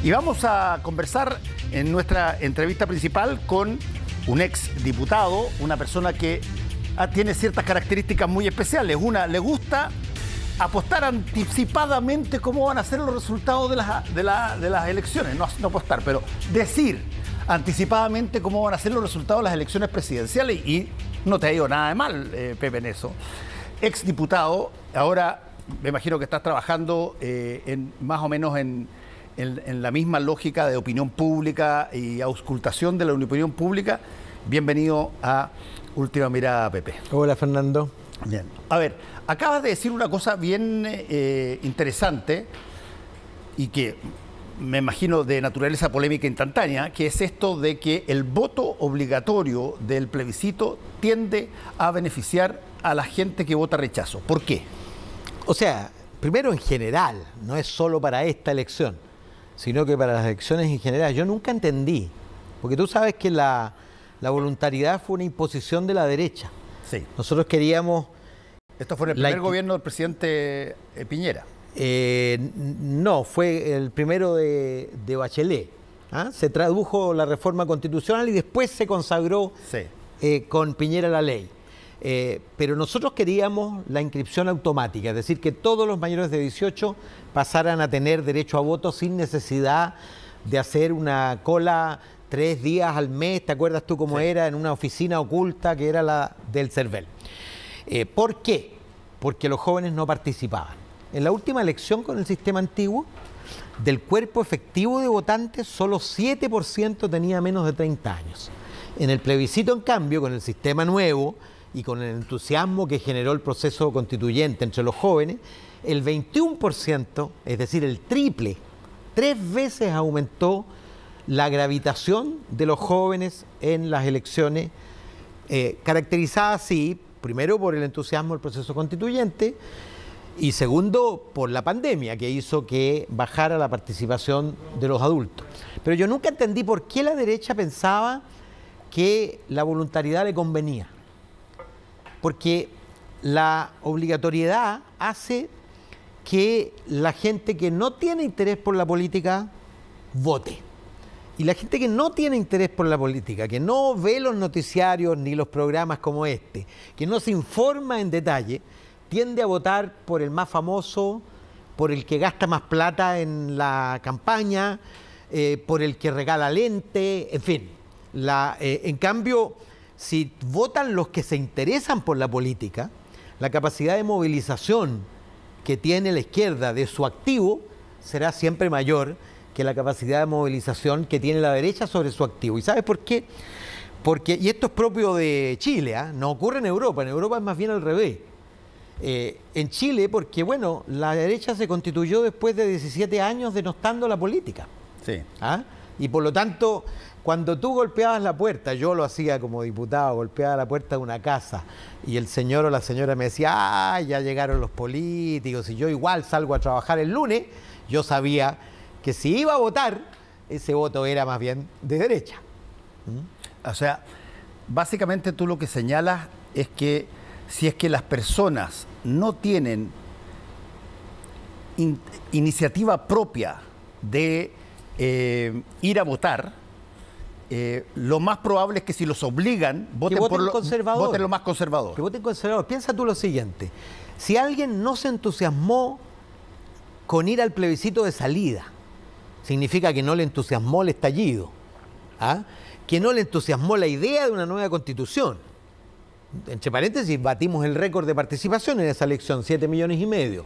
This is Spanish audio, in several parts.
Y vamos a conversar en nuestra entrevista principal con un ex diputado, una persona que tiene ciertas características muy especiales. Una, le gusta apostar anticipadamente cómo van a ser los resultados de las elecciones. No apostar, pero decir anticipadamente cómo van a ser los resultados de las elecciones presidenciales. Y no te ha ido nada de mal, Pepe, en eso. Ex diputado, ahora me imagino que estás trabajando más o menos en la misma lógica de opinión pública y auscultación de la opinión pública. Bienvenido a Última Mirada, Pepe. Hola, Fernando. Bien. A ver, acabas de decir una cosa bien interesante y que me imagino de naturaleza polémica instantánea, que es esto de que el voto obligatorio del plebiscito tiende a beneficiar a la gente que vota rechazo. ¿Por qué? O sea, primero en general, no es solo para esta elección, sino que para las elecciones en general. Yo nunca entendí, porque tú sabes que la voluntariedad fue una imposición de la derecha. Sí. Nosotros queríamos... Esto fue en el primer gobierno del presidente Piñera. No, fue el primero de Bachelet. Se tradujo la reforma constitucional y después se consagró con Piñera la ley. Pero nosotros queríamos la inscripción automática, es decir, que todos los mayores de 18 pasaran a tener derecho a voto sin necesidad de hacer una cola 3 días al mes. ¿Te acuerdas tú cómo era? En una oficina oculta que era la del CERVEL. ¿Por qué? Porque los jóvenes no participaban. En la última elección con el sistema antiguo, del cuerpo efectivo de votantes, solo 7% tenía menos de 30 años. En el plebiscito, en cambio, con el sistema nuevo y con el entusiasmo que generó el proceso constituyente entre los jóvenes, el 21%, es decir, el triple, 3 veces aumentó la gravitación de los jóvenes en las elecciones, caracterizada así, primero por el entusiasmo del proceso constituyente y segundo por la pandemia, que hizo que bajara la participación de los adultos. Pero yo nunca entendí por qué la derecha pensaba que la voluntariedad le convenía. Porque la obligatoriedad hace que la gente que no tiene interés por la política vote. Y la gente que no tiene interés por la política, que no ve los noticiarios ni los programas como este, que no se informa en detalle, tiende a votar por el más famoso, por el que gasta más plata en la campaña, por el que regala lente, en fin. En cambio, si votan los que se interesan por la política, la capacidad de movilización que tiene la izquierda de su activo será siempre mayor que la capacidad de movilización que tiene la derecha sobre su activo. ¿Y sabes por qué? Porque, y esto es propio de Chile, no ocurre en Europa es más bien al revés. En Chile, porque bueno, la derecha se constituyó después de 17 años denostando la política. Sí. Y por lo tanto, cuando tú golpeabas la puerta, yo lo hacía como diputado, golpeaba la puerta de una casa y el señor o la señora me decía, ya llegaron los políticos y yo igual salgo a trabajar el lunes, yo sabía que si iba a votar, ese voto era más bien de derecha. O sea, básicamente tú lo que señalas es que si es que las personas no tienen iniciativa propia de ir a votar, lo más probable es que si los obligan, voten por lo más conservador. Que voten conservador. Piensa tú lo siguiente, si alguien no se entusiasmó con ir al plebiscito de salida, significa que no le entusiasmó el estallido, que no le entusiasmó la idea de una nueva constitución. Entre paréntesis, batimos el récord de participación en esa elección, 7,5 millones.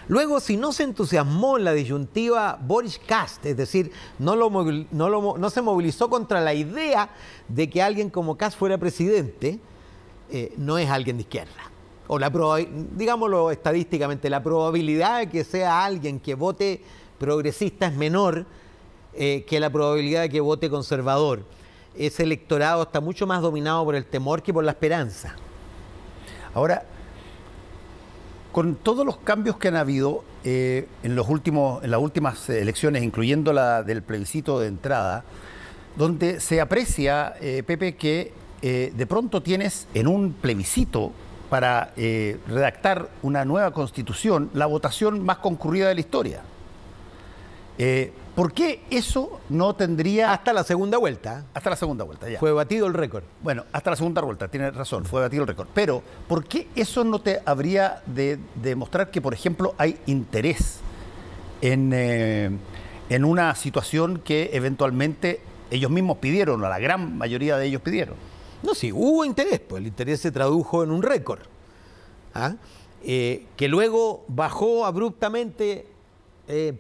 Luego, si no se entusiasmó en la disyuntiva Boris-Kast, es decir, no se movilizó contra la idea de que alguien como Kast fuera presidente, no es alguien de izquierda. O digámoslo estadísticamente, la probabilidad de que sea alguien que vote progresista es menor que la probabilidad de que vote conservador. Ese electorado está mucho más dominado por el temor que por la esperanza. Ahora, con todos los cambios que han habido en las últimas elecciones, incluyendo la del plebiscito de entrada, donde se aprecia, Pepe, que de pronto tienes en un plebiscito para redactar una nueva constitución la votación más concurrida de la historia. ¿Por qué eso no tendría...? Hasta la segunda vuelta. Hasta la segunda vuelta, ya. Fue batido el récord. Bueno, hasta la segunda vuelta, tienes razón, fue batido el récord. Pero, ¿por qué eso no te habría de demostrar que, por ejemplo, hay interés en una situación que eventualmente ellos mismos pidieron, o la gran mayoría de ellos pidieron? No, sí, hubo interés, pues el interés se tradujo en un récord. ¿Ah? Que luego bajó abruptamente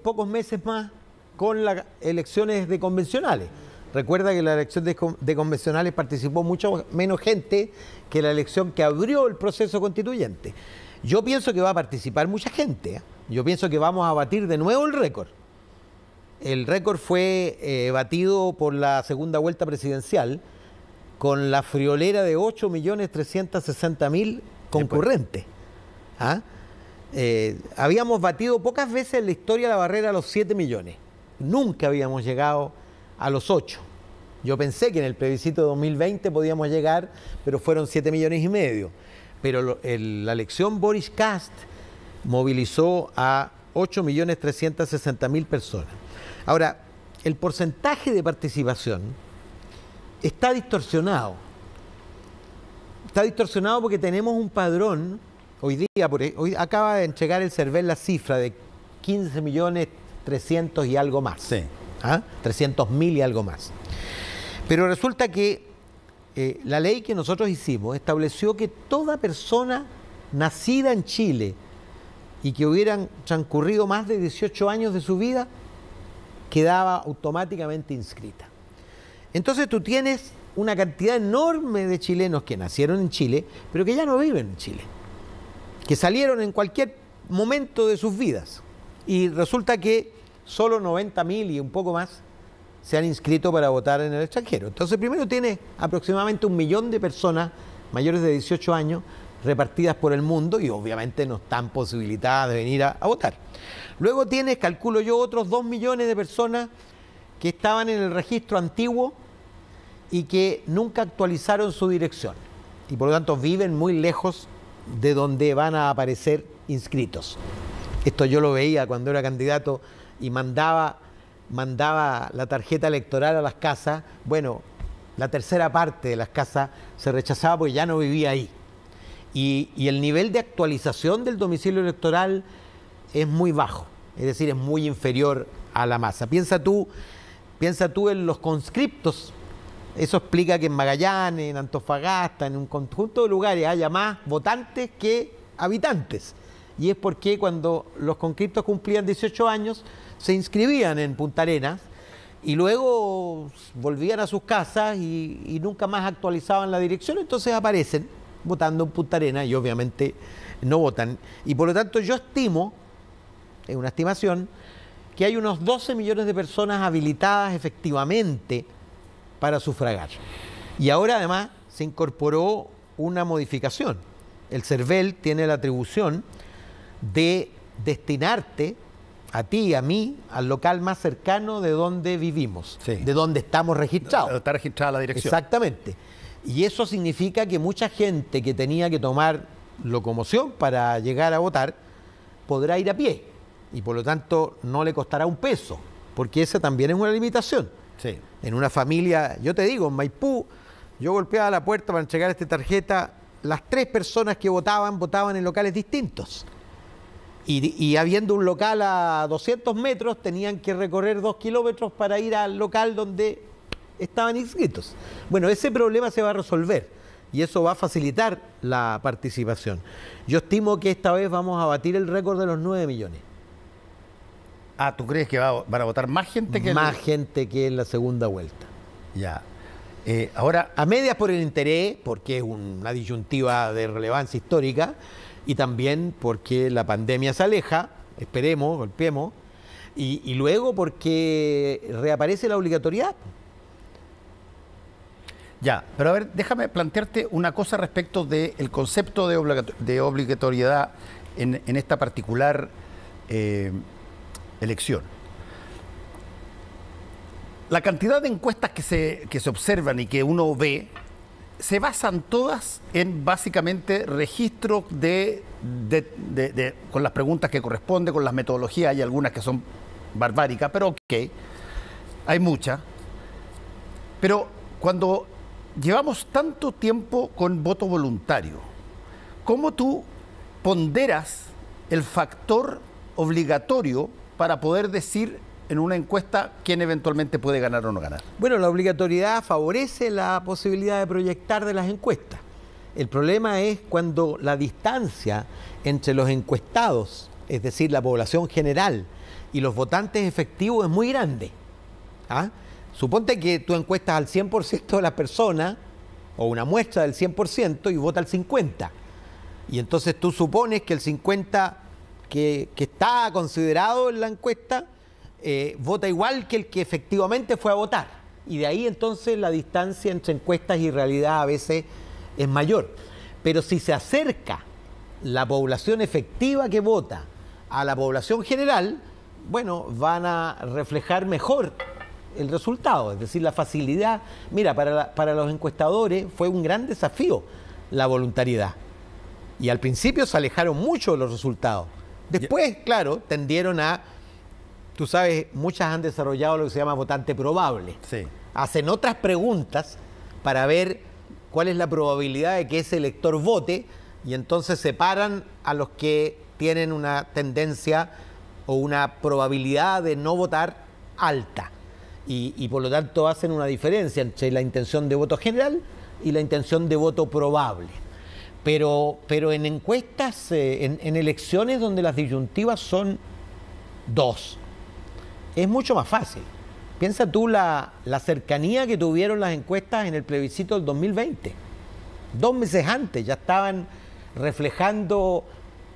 pocos meses más con las elecciones de convencionales. Recuerda que la elección de convencionales participó mucho menos gente que la elección que abrió el proceso constituyente. Yo pienso que va a participar mucha gente. Yo pienso que vamos a batir de nuevo el récord. El récord fue batido por la segunda vuelta presidencial con la friolera de 8.360.000 concurrentes. ¿Ah? Habíamos batido pocas veces en la historia la barrera a los 7 millones. Nunca habíamos llegado a los 8. Yo pensé que en el plebiscito de 2020 podíamos llegar, pero fueron 7,5 millones. Pero la elección Boris Kast movilizó a 8.360.000 personas. Ahora, el porcentaje de participación está distorsionado. Está distorsionado porque tenemos un padrón. Hoy acaba de entregar el CERVEL la cifra de 15.300.000 y algo más. Sí. 300.000 y algo más. Pero resulta que la ley que nosotros hicimos estableció que toda persona nacida en Chile y que hubieran transcurrido más de 18 años de su vida quedaba automáticamente inscrita. Entonces tú tienes una cantidad enorme de chilenos que nacieron en Chile, pero que ya no viven en Chile, que salieron en cualquier momento de sus vidas. Y resulta que solo 90.000 y un poco más se han inscrito para votar en el extranjero. Entonces primero tienes aproximadamente 1 millón de personas mayores de 18 años repartidas por el mundo y obviamente no están posibilitadas de venir a votar. Luego tienes, calculo yo, otros 2 millones de personas que estaban en el registro antiguo y que nunca actualizaron su dirección y por lo tanto viven muy lejos de donde van a aparecer inscritos. Esto yo lo veía cuando era candidato y mandaba la tarjeta electoral a las casas. Bueno, la tercera parte de las casas se rechazaba porque ya no vivía ahí. Y el nivel de actualización del domicilio electoral es muy bajo, es decir, es muy inferior a la masa. Piensa tú en los conscriptos. Eso explica que en Magallanes, en Antofagasta, en un conjunto de lugares haya más votantes que habitantes. Y es porque cuando los conscriptos cumplían 18 años, se inscribían en Punta Arenas y luego volvían a sus casas y nunca más actualizaban la dirección, entonces aparecen votando en Punta Arenas y obviamente no votan. Y por lo tanto yo estimo, es una estimación, que hay unos 12 millones de personas habilitadas efectivamente para sufragar. Y ahora además se incorporó una modificación. El CERVEL tiene la atribución de destinarte a ti y a mí al local más cercano de donde vivimos, sí, de donde estamos registrados. Está registrada la dirección. Exactamente. Y eso significa que mucha gente que tenía que tomar locomoción para llegar a votar podrá ir a pie y por lo tanto no le costará un peso, porque esa también es una limitación. Sí. En una familia, yo te digo, en Maipú, yo golpeaba la puerta para entregar esta tarjeta, las 3 personas que votaban en locales distintos. Y habiendo un local a 200 metros, tenían que recorrer 2 kilómetros para ir al local donde estaban inscritos. Bueno, ese problema se va a resolver y eso va a facilitar la participación. Yo estimo que esta vez vamos a batir el récord de los 9 millones. Ah, ¿tú crees que van a votar más gente que más gente que en la segunda vuelta? Ya. Ahora, a medias por el interés, porque es una disyuntiva de relevancia histórica, y también porque la pandemia se aleja, esperemos, golpeemos, y luego porque reaparece la obligatoriedad. Ya, pero a ver, déjame plantearte una cosa respecto del concepto de obligatoriedad en esta particular elección. La cantidad de encuestas que se observan y que uno ve se basan todas en básicamente registro con las preguntas que corresponden, con las metodologías. Hay algunas que son barbáricas, pero ok. Hay mucha. Pero cuando llevamos tanto tiempo con voto voluntario, ¿cómo tú ponderas el factor obligatorio para poder decir en una encuesta quién eventualmente puede ganar o no ganar? Bueno, la obligatoriedad favorece la posibilidad de proyectar de las encuestas. El problema es cuando la distancia entre los encuestados, es decir, la población general, y los votantes efectivos es muy grande. ¿Ah? Suponte que tú encuestas al 100% de las personas, o una muestra del 100%, y vota al 50%. Y entonces tú supones que el 50% que está considerado en la encuesta vota igual que el que efectivamente fue a votar. Y de ahí entonces la distancia entre encuestas y realidad a veces es mayor. Pero si se acerca la población efectiva que vota a la población general, bueno, van a reflejar mejor el resultado, es decir, la facilidad. Mira, para los encuestadores fue un gran desafío la voluntariedad. Y al principio se alejaron mucho de los resultados. Después, claro, tendieron a, tú sabes, muchas han desarrollado lo que se llama votante probable. Sí. Hacen otras preguntas para ver cuál es la probabilidad de que ese elector vote y entonces separan a los que tienen una tendencia o una probabilidad de no votar alta. Y por lo tanto hacen una diferencia entre la intención de voto general y la intención de voto probable. Pero en encuestas, en elecciones donde las disyuntivas son dos, es mucho más fácil. Piensa tú la cercanía que tuvieron las encuestas en el plebiscito del 2020. 2 meses antes ya estaban reflejando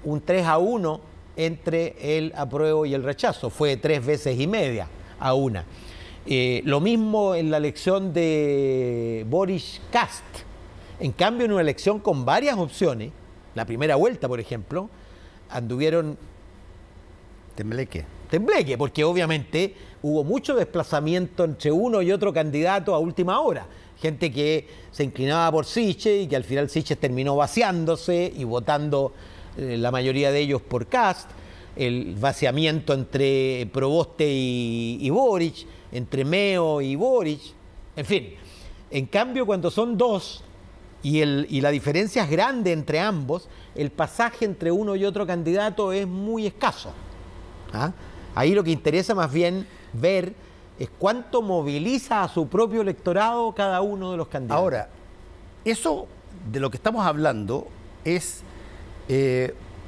un 3-1 entre el apruebo y el rechazo. Fue 3,5 veces a una. Lo mismo en la elección de Boris Kast. En cambio, en una elección con varias opciones, la primera vuelta, por ejemplo, anduvieron tembleque, porque obviamente hubo mucho desplazamiento entre uno y otro candidato a última hora. Gente que se inclinaba por Sichel y que al final Sichel terminó vaciándose y votando la mayoría de ellos por Kast. El vaciamiento entre Proboste y Boric, entre Meo y Boric, en fin. En cambio, cuando son dos y la diferencia es grande entre ambos, el pasaje entre uno y otro candidato es muy escaso. ¿Ah? Ahí lo que interesa más bien ver es cuánto moviliza a su propio electorado cada uno de los candidatos. Ahora, eso de lo que estamos hablando es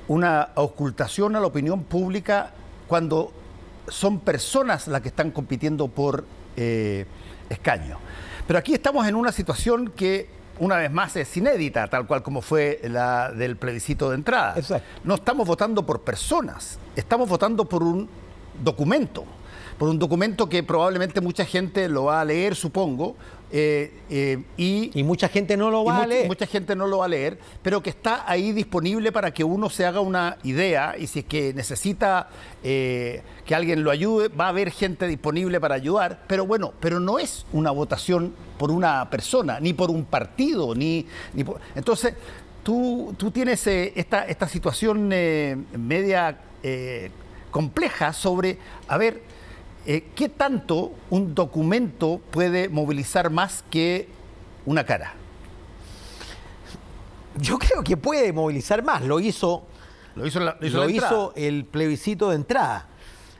una ocultación a la opinión pública cuando son personas las que están compitiendo por escaño. Pero aquí estamos en una situación que, una vez más, es inédita, tal cual como fue la del plebiscito de entrada. Exacto. No estamos votando por personas, estamos votando por un documento. Por un documento que probablemente mucha gente lo va a leer, supongo. Y mucha gente no lo va a leer. Mucha gente no lo va a leer, pero que está ahí disponible para que uno se haga una idea, y si es que necesita que alguien lo ayude, va a haber gente disponible para ayudar, pero bueno, pero no es una votación por una persona, ni por un partido, ni por... Entonces, tú tienes esta situación media compleja sobre, a ver, ¿qué tanto un documento puede movilizar más que una cara? Yo creo que puede movilizar más. Lo hizo el plebiscito de entrada.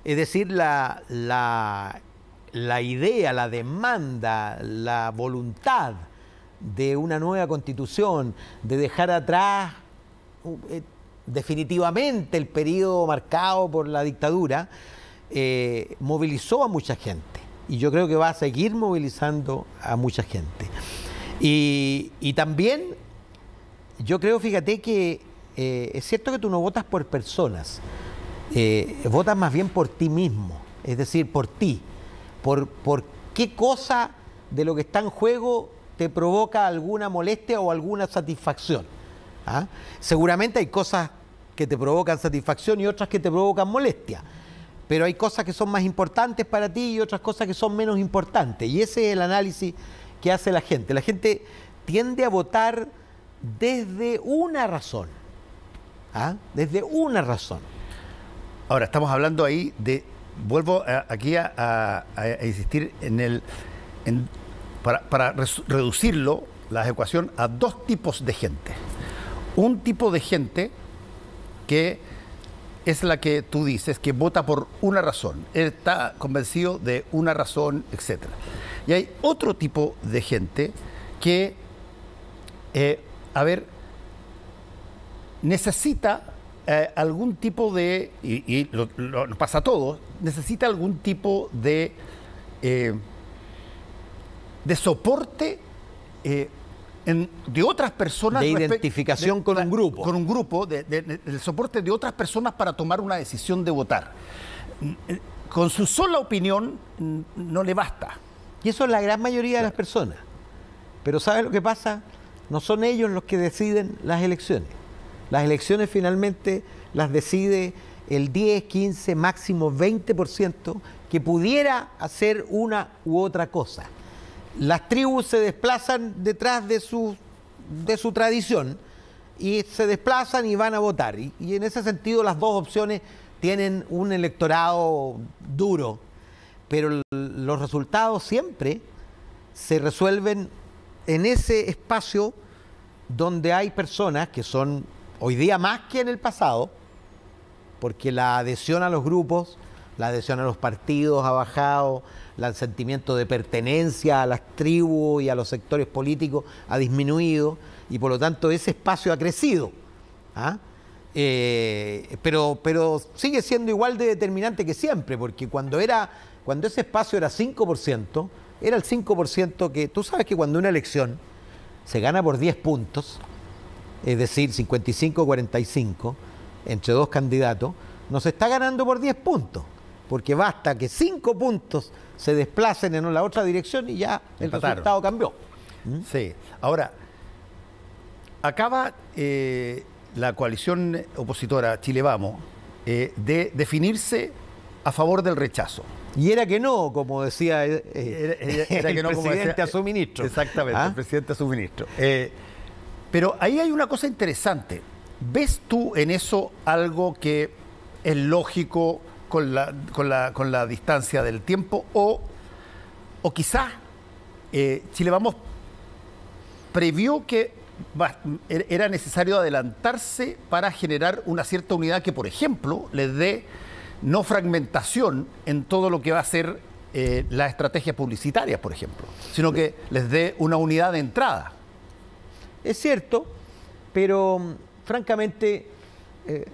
Es decir, la idea, la demanda, la voluntad de una nueva constitución, de dejar atrás definitivamente el periodo marcado por la dictadura, movilizó a mucha gente, y yo creo que va a seguir movilizando a mucha gente. Y también yo creo, fíjate, que es cierto que tú no votas por personas, votas más bien por ti mismo, es decir, por ti, por qué cosa de lo que está en juego te provoca alguna molestia o alguna satisfacción. ¿Ah? Seguramente hay cosas que te provocan satisfacción y otras que te provocan molestia. Pero hay cosas que son más importantes para ti y otras cosas que son menos importantes. Y ese es el análisis que hace la gente. La gente tiende a votar desde una razón. ¿Ah? Desde una razón. Ahora, estamos hablando ahí de vuelvo aquí a insistir para reducirlo, la ecuación, a dos tipos de gente. Un tipo de gente que es la que tú dices, que vota por una razón, él está convencido de una razón, etc. Y hay otro tipo de gente que, necesita algún tipo de, y nos pasa a todos, necesita algún tipo de soporte de otras personas. De identificación con un grupo. Con un grupo, del soporte de otras personas para tomar una decisión de votar. Con su sola opinión no le basta. Y eso es la gran mayoría de las personas. Pero ¿sabes lo que pasa? No son ellos los que deciden las elecciones. Las elecciones finalmente las decide el 10, 15, máximo 20% que pudiera hacer una u otra cosa. Las tribus se desplazan detrás de su tradición y se desplazan y van a votar. Y en ese sentido las dos opciones tienen un electorado duro, pero los resultados siempre se resuelven en ese espacio donde hay personas que son hoy día más que en el pasado, porque la adhesión a los grupos, la adhesión a los partidos ha bajado, el sentimiento de pertenencia a las tribus y a los sectores políticos ha disminuido y por lo tanto ese espacio ha crecido. ¿Ah? Pero sigue siendo igual de determinante que siempre, porque cuando ese espacio era 5%, era el 5% que, tú sabes que cuando una elección se gana por 10 puntos, es decir, 55-45, entre dos candidatos, no se está ganando por 10 puntos, porque basta que 5 puntos se desplacen en la otra dirección y ya el resultado cambió. Sí. Ahora, acaba la coalición opositora Chile Vamos de definirse a favor del rechazo. Y era que no, como decía el presidente a su ministro. Exactamente, el presidente a su ministro. Pero ahí hay una cosa interesante. ¿Ves tú en eso algo que es lógico con la distancia del tiempo? O quizás Chile Vamos previó que era necesario adelantarse para generar una cierta unidad que, por ejemplo, les dé no fragmentación en todo lo que va a ser las estrategias publicitarias, por ejemplo, sino que les dé una unidad de entrada. Es cierto, pero francamente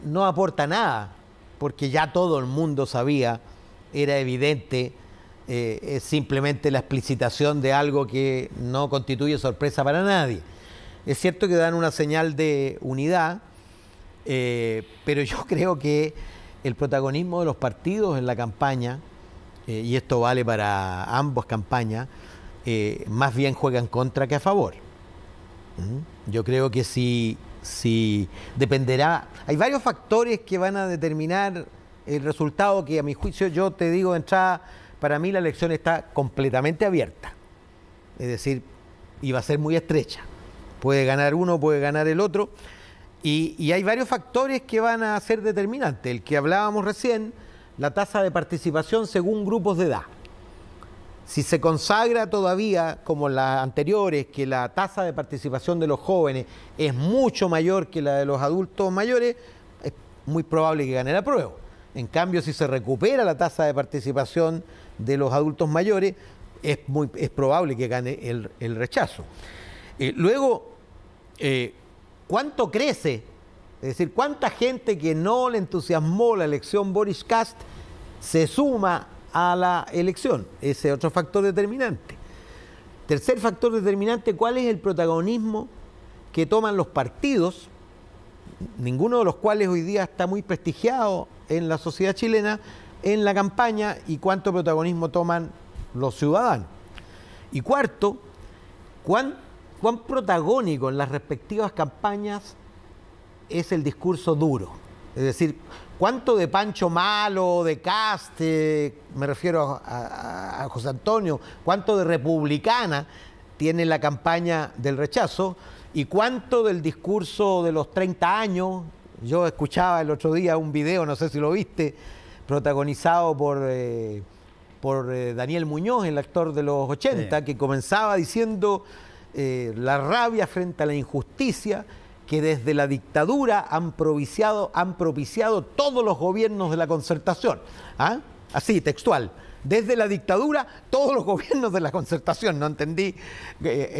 no aporta nada, porque ya todo el mundo sabía, era evidente, es simplemente la explicitación de algo que no constituye sorpresa para nadie. Es cierto que dan una señal de unidad, pero yo creo que el protagonismo de los partidos en la campaña, y esto vale para ambas campañas, más bien juega en contra que a favor. Yo creo que si dependerá, hay varios factores que van a determinar el resultado, que a mi juicio, yo te digo de entrada, para mí la elección está completamente abierta, es decir, y va a ser muy estrecha, puede ganar uno, puede ganar el otro, y hay varios factores que van a ser determinantes. El que hablábamos recién, la tasa de participación según grupos de edad. Si se consagra todavía, como las anteriores, que la tasa de participación de los jóvenes es mucho mayor que la de los adultos mayores, es muy probable que gane la apruebo. En cambio, si se recupera la tasa de participación de los adultos mayores, es probable que gane el rechazo. Luego, ¿cuánto crece? Es decir, ¿cuánta gente que no le entusiasmó la elección Boris Kast se suma a la elección? Ese es otro factor determinante. Tercer factor determinante, ¿cuál es el protagonismo que toman los partidos, ninguno de los cuales hoy día está muy prestigiado en la sociedad chilena, en la campaña, y cuánto protagonismo toman los ciudadanos? Y cuarto, ¿cuán protagónico en las respectivas campañas es el discurso duro? Es decir, ¿cuánto de Pancho Malo, de Kast, me refiero a José Antonio, cuánto de republicana tiene la campaña del rechazo, y cuánto del discurso de los 30 años? Yo escuchaba el otro día un video, no sé si lo viste, protagonizado por Daniel Muñoz, el actor de los 80, que comenzaba diciendo la rabia frente a la injusticia que desde la dictadura han propiciado todos los gobiernos de la Concertación. ¿Ah? Así, textual. Desde la dictadura, todos los gobiernos de la Concertación. No entendí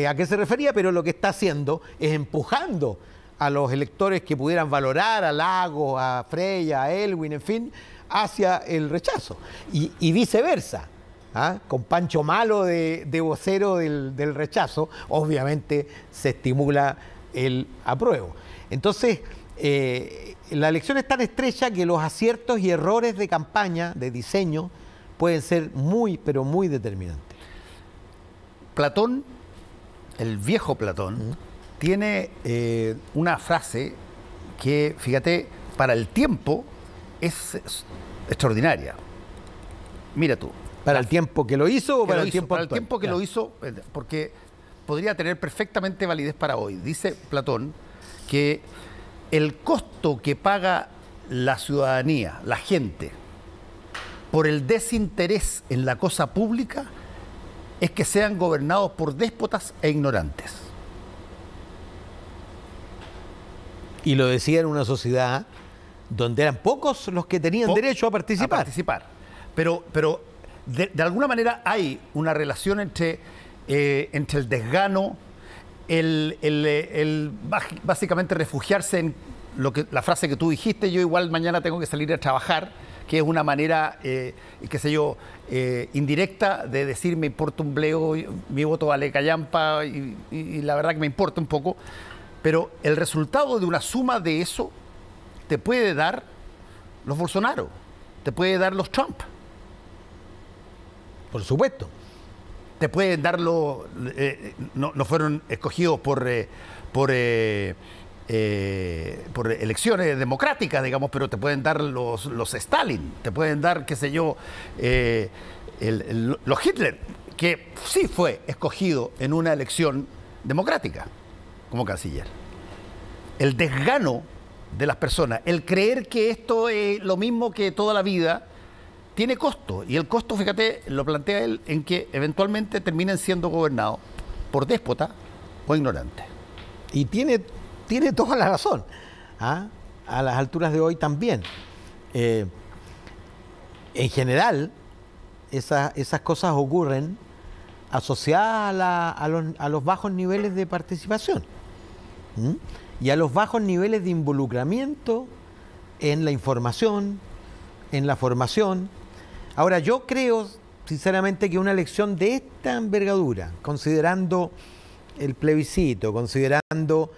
a qué se refería, pero lo que está haciendo es empujando a los electores que pudieran valorar a Lagos, a Freya, a Elwin, en fin, hacia el rechazo. Y viceversa. ¿Ah? Con Pancho Malo de vocero del rechazo, obviamente se estimula el apruebo. Entonces, la elección es tan estrecha que los aciertos y errores de campaña, de diseño, pueden ser muy, pero muy determinantes. Platón, el viejo Platón, tiene una frase que, fíjate, para el tiempo es extraordinaria. Mira tú. ¿Para el tiempo que lo hizo o para el tiempo actual? Para el tiempo que lo hizo, porque podría tener perfectamente validez para hoy. Dice Platón que el costo que paga la ciudadanía, la gente, por el desinterés en la cosa pública es que sean gobernados por déspotas e ignorantes. Y lo decía en una sociedad donde eran pocos los que tenían derecho a participar. Pero de alguna manera hay una relación entre el desgano, básicamente refugiarse en la frase que tú dijiste, yo igual mañana tengo que salir a trabajar, que es una manera, qué sé yo, indirecta de decir me importa un bleo, mi voto vale callampa y la verdad que me importa un poco, pero el resultado de una suma de eso te puede dar los Bolsonaro, te puede dar los Trump. Por supuesto. Te pueden dar no fueron escogidos por elecciones democráticas, digamos, pero te pueden dar los Stalin, te pueden dar, qué sé yo, los Hitler, que sí fue escogido en una elección democrática como canciller. El desgano de las personas, el creer que esto es lo mismo que toda la vida, tiene costo, y el costo, fíjate, lo plantea él, en que eventualmente terminen siendo gobernados por déspota o ignorantes. Y tiene toda la razón. ¿Ah? A las alturas de hoy también. En general, esas cosas ocurren asociadas a los bajos niveles de participación. Y a los bajos niveles de involucramiento en la información, en la formación. Ahora, yo creo, sinceramente, que una elección de esta envergadura, considerando el plebiscito, considerando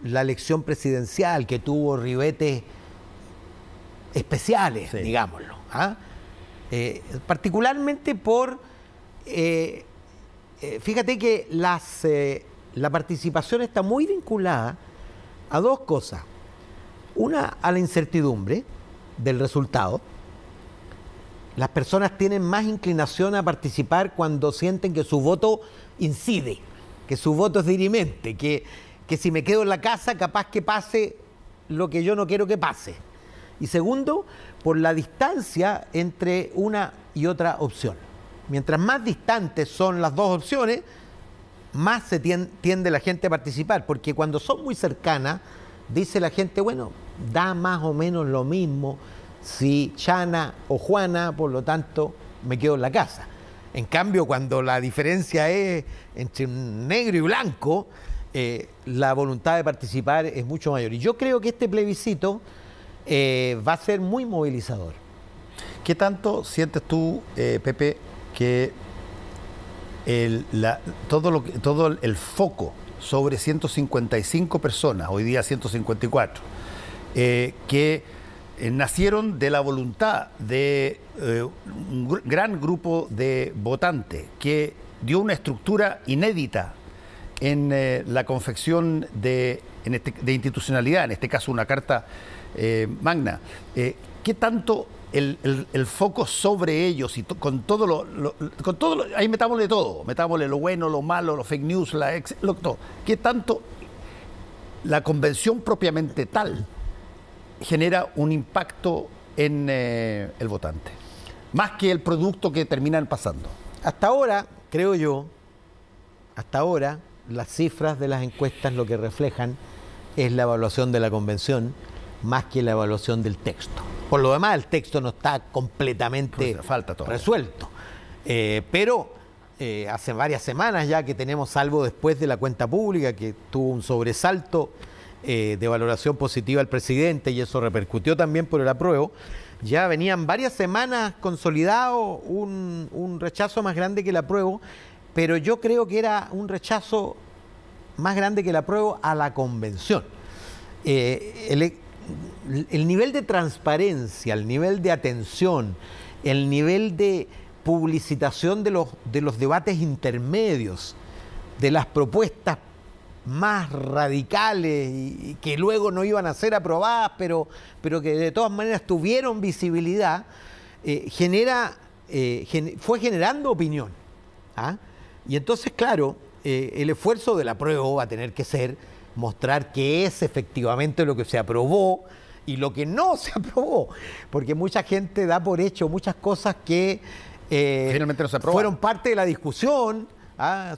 la elección presidencial que tuvo ribetes especiales, sí, digámoslo, ¿ah? Particularmente por... fíjate que la participación está muy vinculada a dos cosas. Una, a la incertidumbre del resultado. Las personas tienen más inclinación a participar cuando sienten que su voto incide, que su voto es dirimente, que si me quedo en la casa capaz que pase lo que yo no quiero que pase. Y segundo, por la distancia entre una y otra opción. Mientras más distantes son las dos opciones, más se tiende la gente a participar, porque cuando son muy cercanas, dice la gente, bueno, da más o menos lo mismo si Chana o Juana, por lo tanto, me quedo en la casa. En cambio, cuando la diferencia es entre negro y blanco, la voluntad de participar es mucho mayor. Y yo creo que este plebiscito va a ser muy movilizador. ¿Qué tanto sientes tú, Pepe, que todo el foco sobre 155 personas, hoy día 154, que nacieron de la voluntad de un gran grupo de votantes, que dio una estructura inédita en la confección de institucionalidad, en este caso una carta magna? ¿Qué tanto el foco sobre ellos y con todo ahí metámosle todo, metámosle lo bueno, lo malo, los fake news, todo? ¿Qué tanto la convención propiamente tal genera un impacto en el votante, más que el producto que terminan pasando. Hasta ahora, creo yo, hasta ahora, las cifras de las encuestas lo que reflejan es la evaluación de la convención más que la evaluación del texto. Por lo demás, el texto no está completamente resuelto. Pero hace varias semanas ya que tenemos, salvo después de la cuenta pública, que tuvo un sobresalto de valoración positiva al presidente y eso repercutió también por el apruebo, ya venían varias semanas consolidado un rechazo más grande que el apruebo, pero yo creo que era un rechazo más grande que el apruebo a la convención. El nivel de transparencia, el nivel de atención, el nivel de publicitación de los debates intermedios, de las propuestas más radicales y que luego no iban a ser aprobadas, pero que de todas maneras tuvieron visibilidad, fue generando opinión. ¿Ah? Y entonces, claro, el esfuerzo del apruebo va a tener que ser mostrar qué es efectivamente lo que se aprobó y lo que no se aprobó, porque mucha gente da por hecho muchas cosas que finalmente no se aprobaron. Fueron parte de la discusión,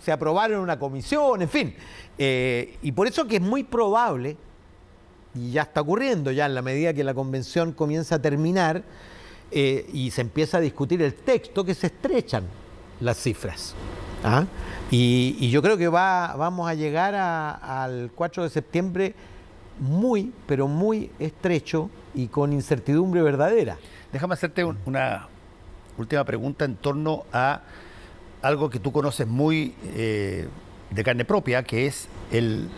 se aprobaron en una comisión, en fin. Y por eso que es muy probable, y ya está ocurriendo ya en la medida que la convención comienza a terminar y se empieza a discutir el texto, que se estrechan las cifras. Y yo creo que vamos a llegar al 4 de septiembre muy, pero muy estrecho y con incertidumbre verdadera. Déjame hacerte una última pregunta en torno a algo que tú conoces muy de carne propia, que es el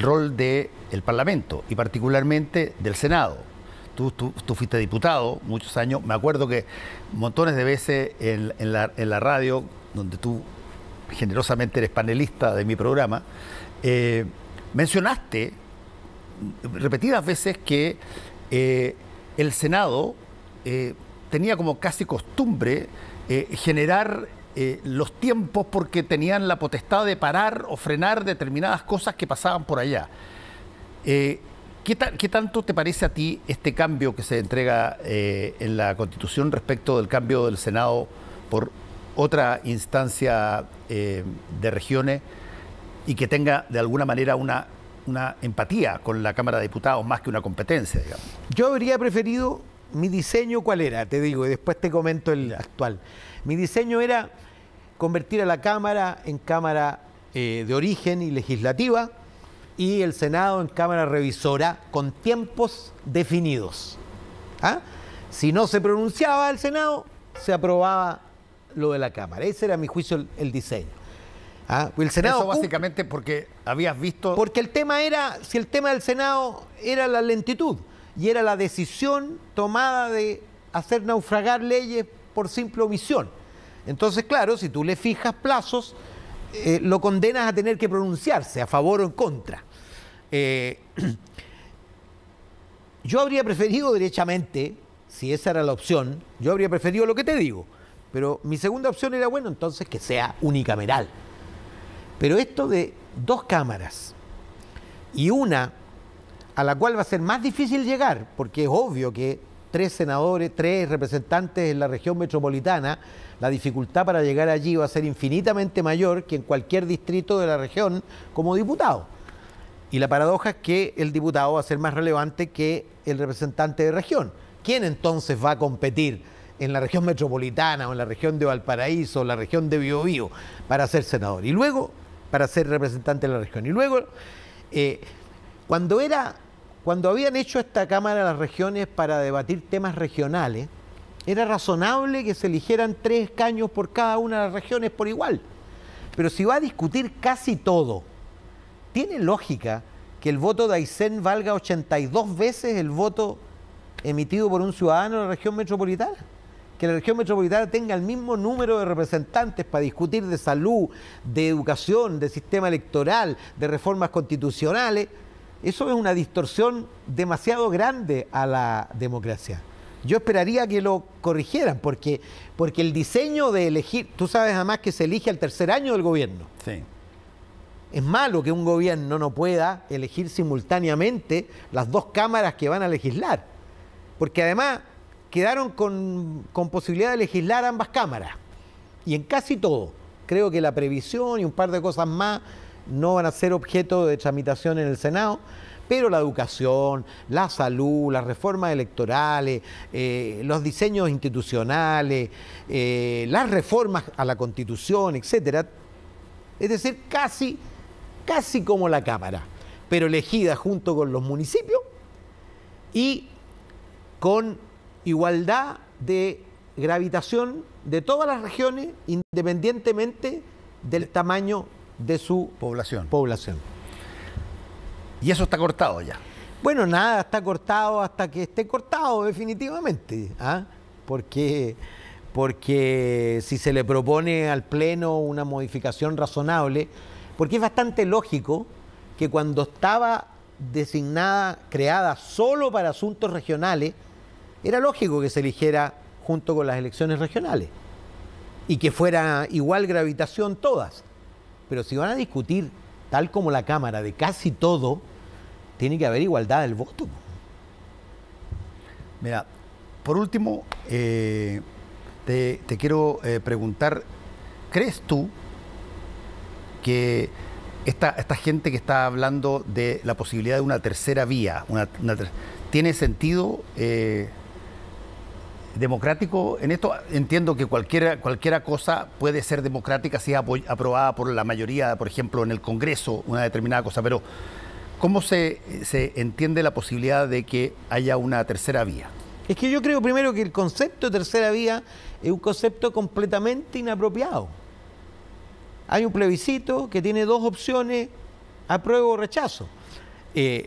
rol del Parlamento y particularmente del Senado. Tú fuiste diputado muchos años, me acuerdo que montones de veces en la radio, donde tú generosamente eres panelista de mi programa, mencionaste repetidas veces que el Senado tenía como casi costumbre generar los tiempos porque tenían la potestad de parar o frenar determinadas cosas que pasaban por allá. ¿Qué tanto te parece a ti este cambio que se entrega en la Constitución respecto del cambio del Senado por otra instancia de regiones y que tenga de alguna manera una empatía con la Cámara de Diputados más que una competencia, digamos? Yo habría preferido, mi diseño ¿cuál era? Te digo, y después te comento el actual. Mi diseño era convertir a la Cámara en Cámara de origen y legislativa y el Senado en Cámara revisora con tiempos definidos. Si no se pronunciaba el Senado, se aprobaba lo de la Cámara. Ese era, a mi juicio, el diseño. El Senado eso básicamente porque habías visto... Porque el tema era, si el tema del Senado era la lentitud y era la decisión tomada de hacer naufragar leyes por simple omisión. Entonces, claro, si tú le fijas plazos, lo condenas a tener que pronunciarse a favor o en contra. Yo habría preferido derechamente, si esa era la opción, yo habría preferido lo que te digo, pero mi segunda opción era, bueno, entonces que sea unicameral. Pero esto de dos cámaras y una a la cual va a ser más difícil llegar, porque es obvio que 3 senadores, 3 representantes en la región metropolitana, la dificultad para llegar allí va a ser infinitamente mayor que en cualquier distrito de la región como diputado. Y la paradoja es que el diputado va a ser más relevante que el representante de región. ¿Quién entonces va a competir en la región metropolitana o en la región de Valparaíso o la región de Biobío para ser senador? Y luego, para ser representante de la región. Y luego, cuando habían hecho esta Cámara de las Regiones para debatir temas regionales, era razonable que se eligieran 3 escaños por cada una de las regiones por igual. Pero si va a discutir casi todo, ¿tiene lógica que el voto de Aysén valga 82 veces el voto emitido por un ciudadano de la región metropolitana? Que la región metropolitana tenga el mismo número de representantes para discutir de salud, de educación, de sistema electoral, de reformas constitucionales. Eso es una distorsión demasiado grande a la democracia. Yo esperaría que lo corrigieran, porque el diseño de elegir, tú sabes además que se elige al tercer año del gobierno. Sí. Es malo que un gobierno no pueda elegir simultáneamente las 2 cámaras que van a legislar. porque además quedaron con posibilidad de legislar ambas cámaras, y en casi todo. Creo que la previsión y un par de cosas más no van a ser objeto de tramitación en el Senado, pero la educación, la salud, las reformas electorales, los diseños institucionales, las reformas a la Constitución, etcétera, es decir, casi como la Cámara, pero elegida junto con los municipios y con igualdad de gravitación de todas las regiones, independientemente del tamaño de su población. Y eso está cortado ya. Bueno, nada está cortado hasta que esté cortado definitivamente, ¿ah? Porque si se le propone al Pleno una modificación razonable, porque es bastante lógico que cuando estaba designada, creada solo para asuntos regionales, era lógico que se eligiera junto con las elecciones regionales y que fuera igual gravitación todas. Pero si van a discutir, tal como la Cámara, de casi todo, tiene que haber igualdad del voto. Mira, por último, te quiero preguntar, ¿crees tú que esta gente que está hablando de la posibilidad de una tercera vía, tiene sentido democrático en esto? Entiendo que cualquiera cosa puede ser democrática si es aprobada por la mayoría, por ejemplo, en el Congreso, una determinada cosa, pero ¿cómo se entiende la posibilidad de que haya una tercera vía? Es que yo creo primero que el concepto de tercera vía es un concepto completamente inapropiado. Hay un plebiscito que tiene dos opciones, apruebo o rechazo.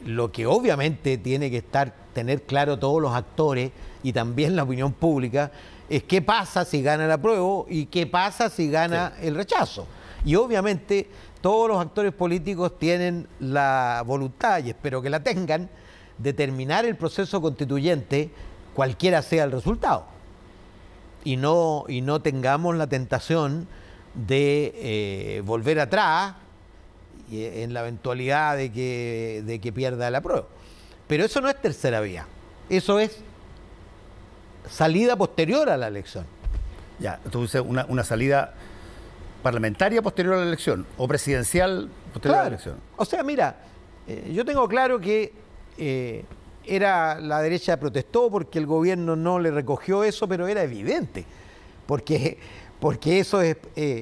Lo que obviamente tiene que tener claro todos los actores y también la opinión pública es qué pasa si gana el apruebo y qué pasa si gana el rechazo. Y obviamente todos los actores políticos tienen la voluntad, y espero que la tengan, de terminar el proceso constituyente cualquiera sea el resultado. Y no tengamos la tentación de volver atrás en la eventualidad de que pierda el apruebo. Pero eso no es tercera vía, eso es salida posterior a la elección. Ya, entonces una salida parlamentaria posterior a la elección o presidencial posterior a la elección. O sea, mira, yo tengo claro que la derecha protestó porque el gobierno no le recogió eso, pero era evidente, porque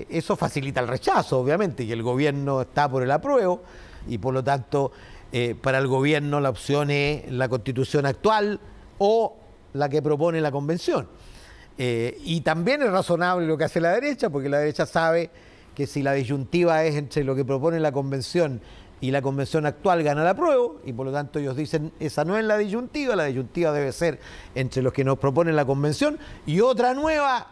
eso facilita el rechazo, obviamente, que el gobierno está por el apruebo y por lo tanto para el gobierno la opción es la Constitución actual o la que propone la Convención. Y también es razonable lo que hace la derecha, porque la derecha sabe que si la disyuntiva es entre lo que propone la Convención y la Convención actual, gana el apruebo, y por lo tanto ellos dicen, esa no es la disyuntiva debe ser entre los que nos proponen la Convención y otra nueva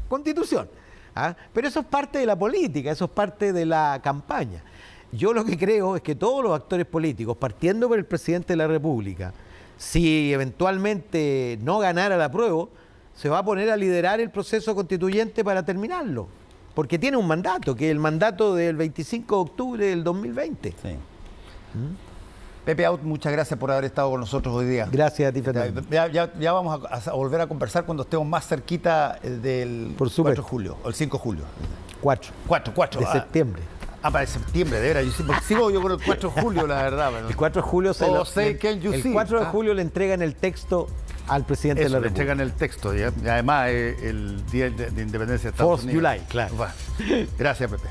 Constitución. ¿Ah? Pero eso es parte de la política, eso es parte de la campaña. Yo lo que creo es que todos los actores políticos, partiendo por el presidente de la República, si eventualmente no ganara el apruebo, se va a poner a liderar el proceso constituyente para terminarlo, porque tiene un mandato, que es el mandato del 25 de octubre del 2020. Sí. Pepe Out, muchas gracias por haber estado con nosotros hoy día. Gracias a ti, Fernando. Ya vamos a volver a conversar cuando estemos más cerquita del 4 de julio, o el 5 de julio. 4 de septiembre. Para septiembre, de veras. Sigo yo con el 4 de julio, la verdad. Bueno. El 4 de julio el 4 de julio le entregan el texto al presidente de la República. Le entregan el texto, y además el Día de Independencia de Estados Unidos. 4th July, claro. Gracias, Pepe.